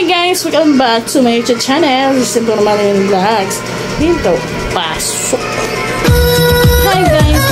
guys! Welcome back to my YouTube channel. This is Normal Vlogs. Dito, pasok! Hi guys!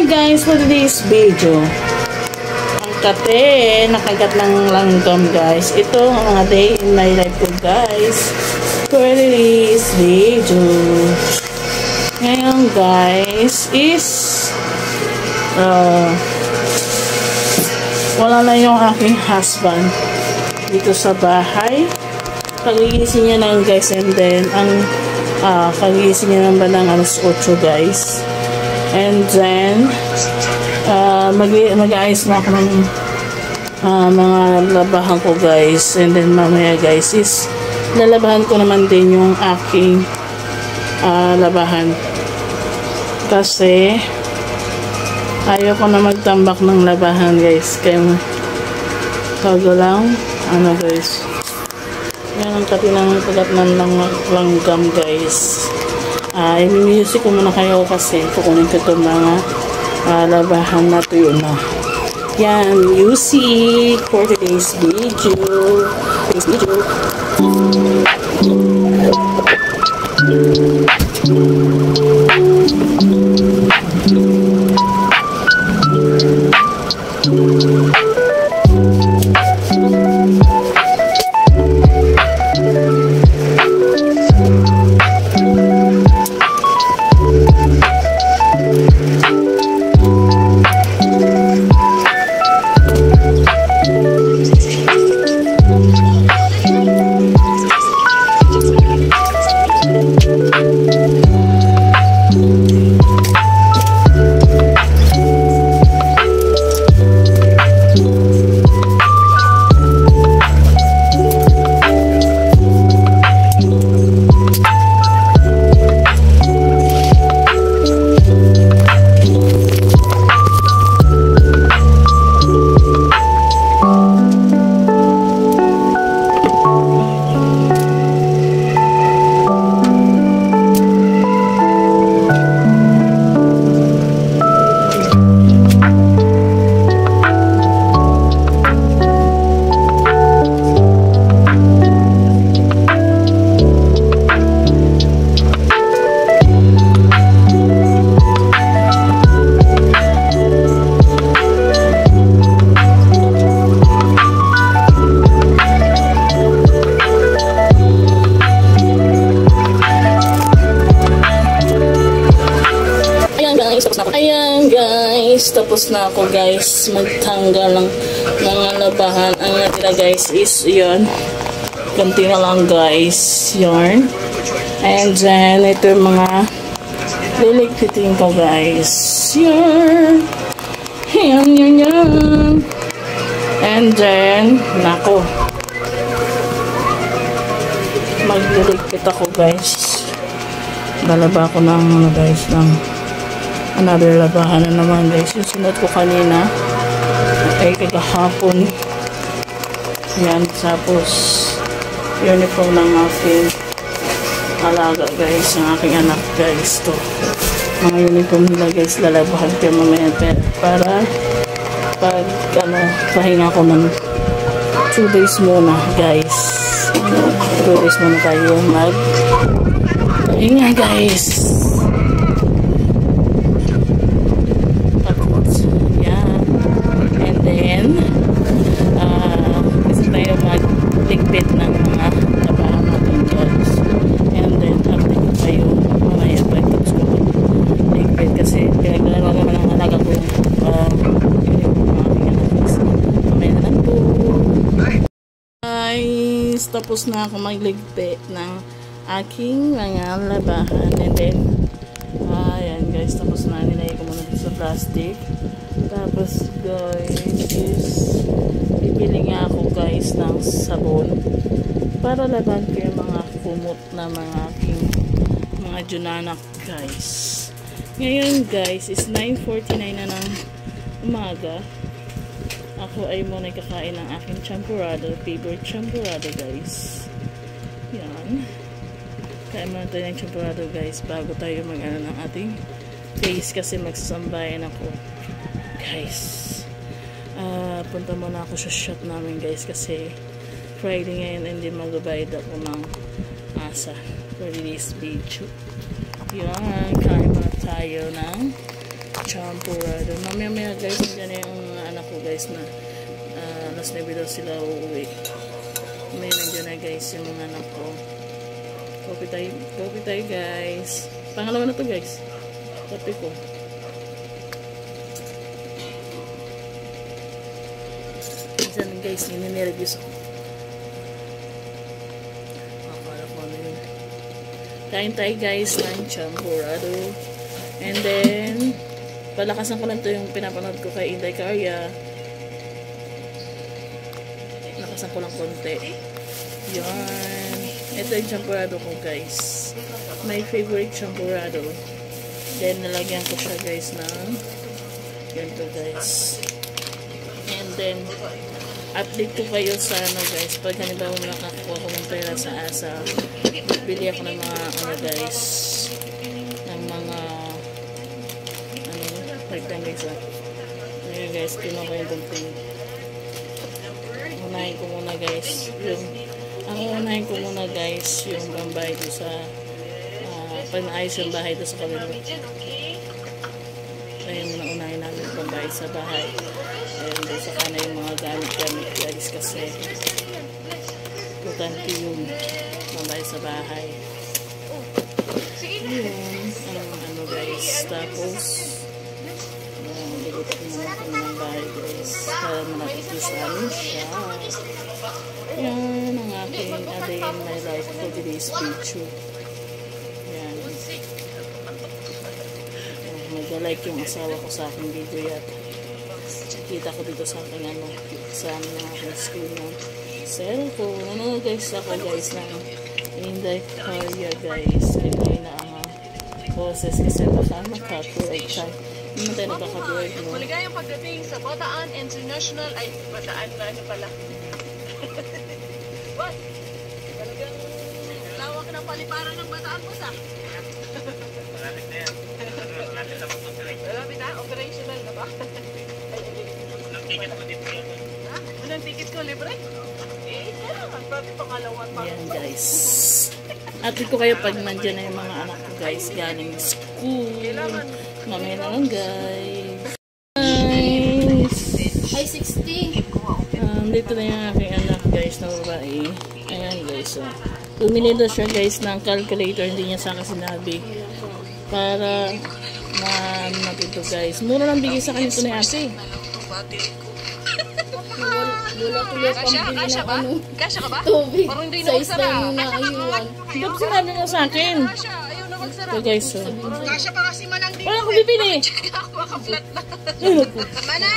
Guys, for today's video, ang kate nakagat ng langgam guys. Ito ang mga day in my life ko guys for today's video. Ngayon guys is wala na yung aking husband dito sa bahay. Kagigising niya lang guys, and then ang kagigising niya ng bandang alas 8 guys. And then, mag-aayos na ako ng mga labahan ko guys. And then mamaya guys is lalabahan ko naman din yung aking labahan. Kasi ayaw ko na magtambak ng labahan guys. Kaya kago lang, guys. Yan ang katinang kagat ng langgam guys. I-music ko muna kayo kasi kukunin ko itong mga labahan na tuyo na. Yan, music for today's video. Ayan guys, tapos na ako guys magtanggal ng mga labahan. Ang natira guys is yun, ganti na lang guys, yarn. And then ito yung mga liligpitin ko guys, yarn. Yan. And then nako, magliligpit ako guys. Lalaba ko ng guys ng another labahan na naman guys. Yung sinot ko kanina ay kagahapon. Yan, tapos uniform ng aking alaga guys, ng aking anak guys. To mga uniform nila guys, lalabahan ko mamaya para pag pahinga ko ng 2 days muna guys. 2 days muna tayo pahinga guys. Ligpit ng mga labahan natin guys. And then update tayo mamaya pagtapos ko ligpit kasi pinaglalaro naman ang alaga ko yung mamaya na lang po guys. Tapos na ako magligpit ng aking mga labahan. And then ayan guys, tapos na nilagay ko muna sa plastic. Tapos guys is bibili nga ako guys ng sabon para laban ko yung mga kumot na mga aking mga junanak guys. Ngayon guys is 9:49 na ng umaga. Ako ay muna kakain ng aking champurrado, favorite champurrado guys. Yan. Kain muna tayo ng champurrado guys bago tayo mag-ano ng ating face kasi magsasambayan ako guys. Punta muna ako sa shop namin guys kasi Friday ngayon hindi magbabayad ako ng asa for this video. Yan, kain muna tayo ng champurrado. Mamaya guys, nandiyan yung anak ko guys na alas 9 daw sila uuwi. May nandiyan na guys yung mga anak ko. Coffee tayo guys. Pangalawa na to guys. Coffee ko. Minsan guys, nininervyos ako. Akala ko ano yun. Kain tayo guys ng champurrado. And then palakasan ko lang to yung pinapanood ko kay Inday Carya. Lakasan ko lang konti. Yan. Ito yung champurrado ko guys. My favorite champurrado. Then nalagyan ko siya guys ng ganito guys. And then update ko kayo sa ano guys. Pag halimbawa nakakuha ko ng pera sa asa, bili ako ng mga ano guys, ng mga lang guys ngayon guys, kinuha ko yung dumpling. Unahin ko muna guys unahin ko muna guys yung bambay doon sa panaayos yung bahay doon sa kabila. Ayun muna unahin namin yung bambay sa bahay. Ayun doon sa kana yung mga gamit guys kasi importante yung bambay sa bahay. Ayun ano guys, tapos nilipat muna ko ng bahay guys para malapit sa amin siya. Yan ang aking a day in my life for today's video. Yan. Mag-like yung asawa ko sa aking video yata. Kita ko dito sa aking ano, sa aking screen ng cellphone. Ano guys ako guys ng Inday Carya guys. Kaya na ang boses kasi baka maka-copyright tayo. Hindi mo tayo nagkaka-copyright mo. Maligayang pagdating sa Bataan International ay Bataan na ano pala. What? Talagang lawak ng paliparan ng Bataan po sa. Malapit na yan. Malapit na mag-operate. Malapit na? Operational na ba? Anong ticket mo dito? Ha? Anong ticket ko? Libre? Eh, kailangan. Pati pangalawang pa. Yan guys. Atid ko kayo pag nandiyan na yung mga anak ko guys galing school. Mamaya na lang guys. Ay, 16. Dito na yung aking anak guys na babae. Ayan guys. Bumili daw siya guys ng calculator. Hindi niya sa akin sinabi. Para na dito guys. Mura lang bigay sa kanya ito ni ate. Wala tuloy pambili ng ano. Kasha ka ba? Tubig. Parang hindi Sa na isla magsara. yung naayuan. Hindi ko sinabi niya sa akin. Kasha, ayaw na magsara. So guys. Kasha pa kasi manang dito. Wala akong bibili. Ako maka-flat na. Mana!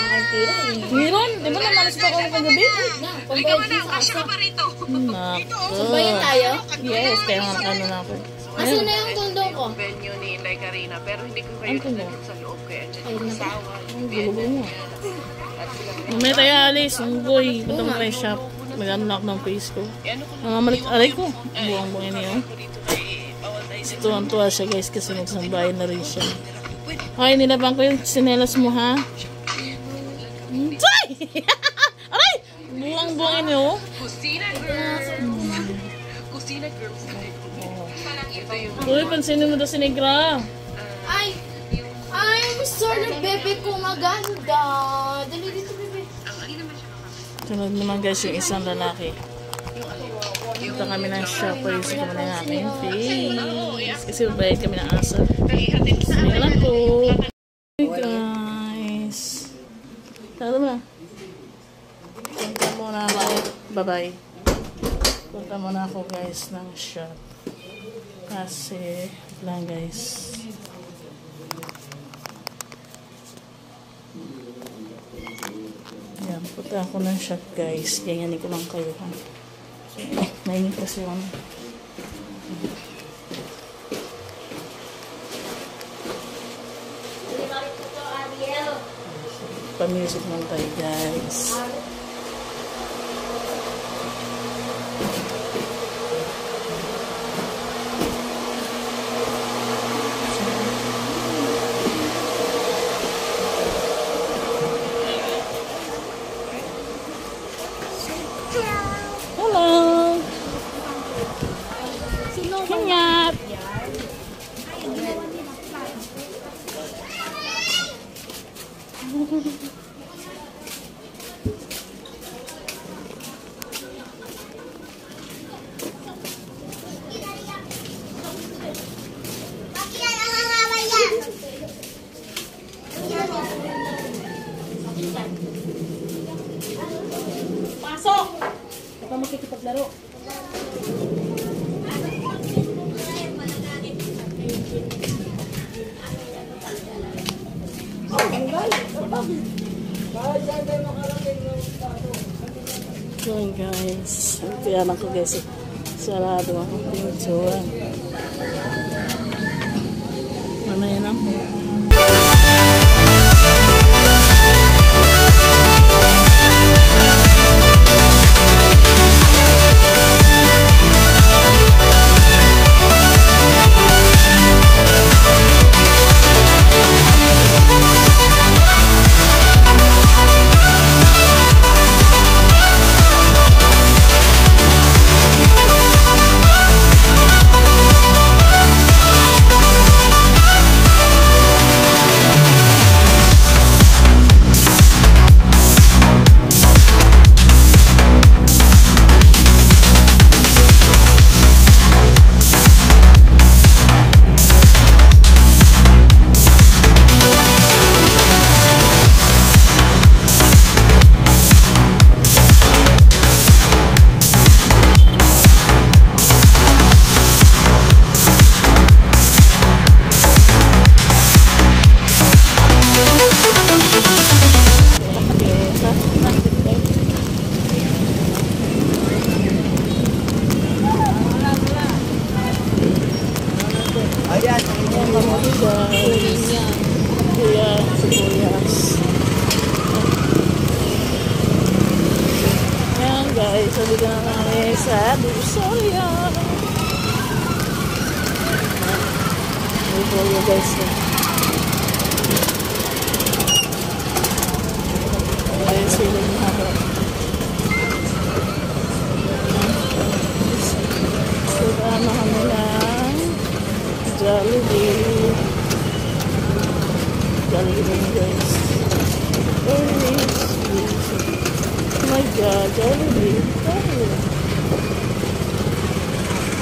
Meron? Di ba namalas pa ako kagabi? Halika mana, kasha ka pa rito. Bayan tayo? Yes, kaya nga ano na ako. Asan na yung tundo ko? Venue ni Inday Karina, pero hindi ko kayo tinanong sa loob kaya andyan yung asawa. Ang gulo mo. Mamaya tayo alis. Ang boy. Punta mo tayo shop. Mag-ano na ako ng face ko. Mamamalik aray ko. Buwang-buwang niyo. Tuwan-tuwa siya guys kasi magsambayan na rin siya. Okay, nilabang ko yung sinelas mo ha. Ay! Aray! Buwang-buwang niyo. Kusina girls! Kusina girls. Ito yung Uy, pansinin mo daw si Negra. Ay! Ay, sorry, bebe ko maganda. Dali dito, bebe. Sunod naman guys yung isang lalaki. Punta kami ng shop. Ayusin kami ng aking face. Kasi bayad kami ng asa. Sige lang po. Hey guys. Tara mo na. Punta muna ako. Bye-bye. Punta muna ako guys ng shop. Kasi lang guys. Yan, punta ako ng shop guys. Ganyanin ko lang kayo ha. Nainit kasi yung music lang tayo guys. Hello! Kanyat! Pasok! Ito makikipaglaro. Yun guys, piyanan ko guys, sarado ako pintuan. Mamaya na po. Guys, sabi ka na namin sa Dusoya. Dusoya guys. Ayan sila yung haba. Sila na kami ng Jollibee. Jollibee guys. Very sweet. Oh my god, Jollibee.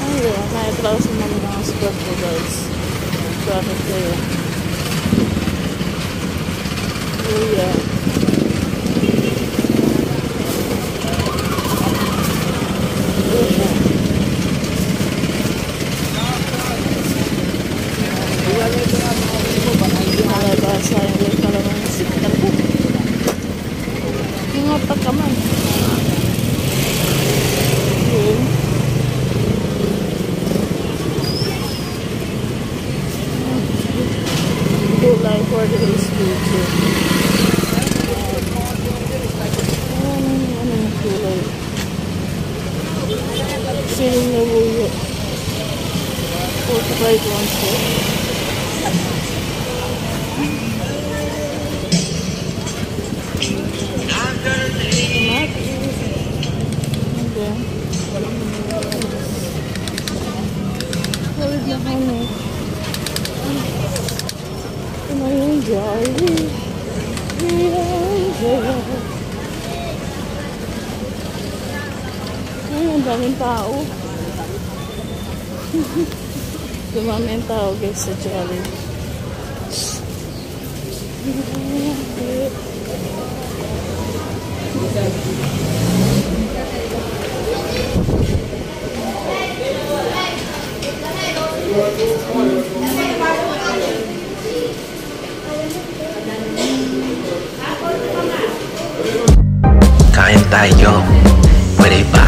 Ayun, na-try sa mga spot ko guys. Bakit kayo? Oh yeah. Malabasa yung kalamansi. Mga pagkaman. Yun. Gulay for today's video. Ano yung gulay? Siling na buyo. 45 once po. Wait na kami. Ito na yung Jollibee. Ay, ang daming tao. Dumaming tao guys sa Jollibee. Kain tayo, pwede ba?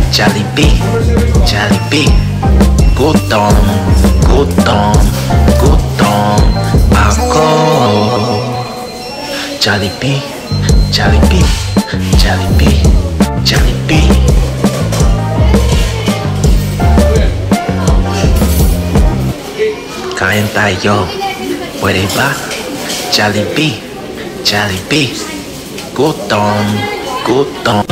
Jollibee, Jollibee. Gutom, gutom, gutom ako. Jollibee, Jollibee, Jollibee, Jollibee. Kain tayo, pwede ba? Jollibee, Jollibee, gutom, gutom.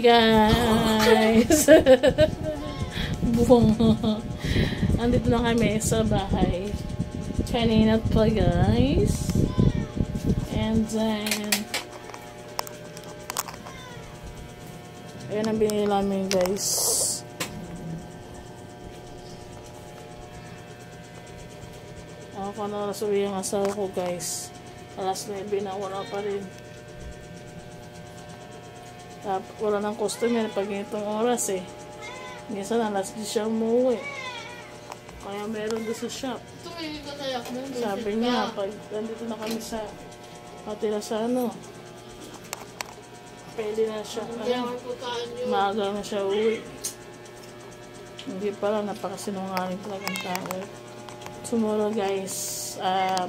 Guys, buwang. Andito na kami sa bahay kanina pa, guys. And then ayan ang binili namin, guys. Ako na nasuwi ang asawa ko, guys. Alas 9 na, wala pa rin. Wala ng customer pag itong oras eh. Minsan alas 10 siya umuwi. Kaya meron doon sa shop. Sabi niya, pag nandito na kami sa patira sa ano, pwede na siya. Maaga na siya uwi. Hindi pala, napakasinungaling talagang tao. Tomorrow, guys,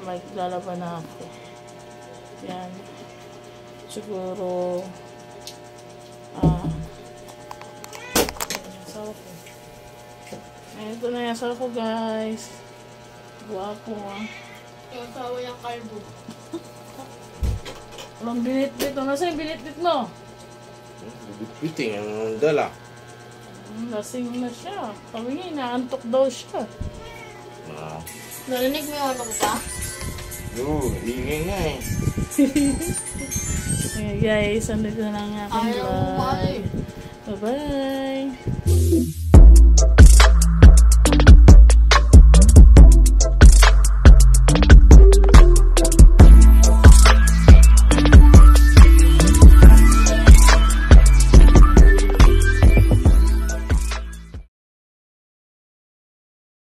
maglalaba na ako. Yan. Siguro ito na yung asawa ko, guys. Guwapo, Yung asawa yung carbo. Walang binitbit. Nasa yung binitbit mo? Bitbiting ang dala. Lasing na siya. Kami nga, inaantok daw siya. Narinig mo yung ano ko pa? Ingay nga eh. Okay, guys, andito na ang aking vlog. Bye-bye!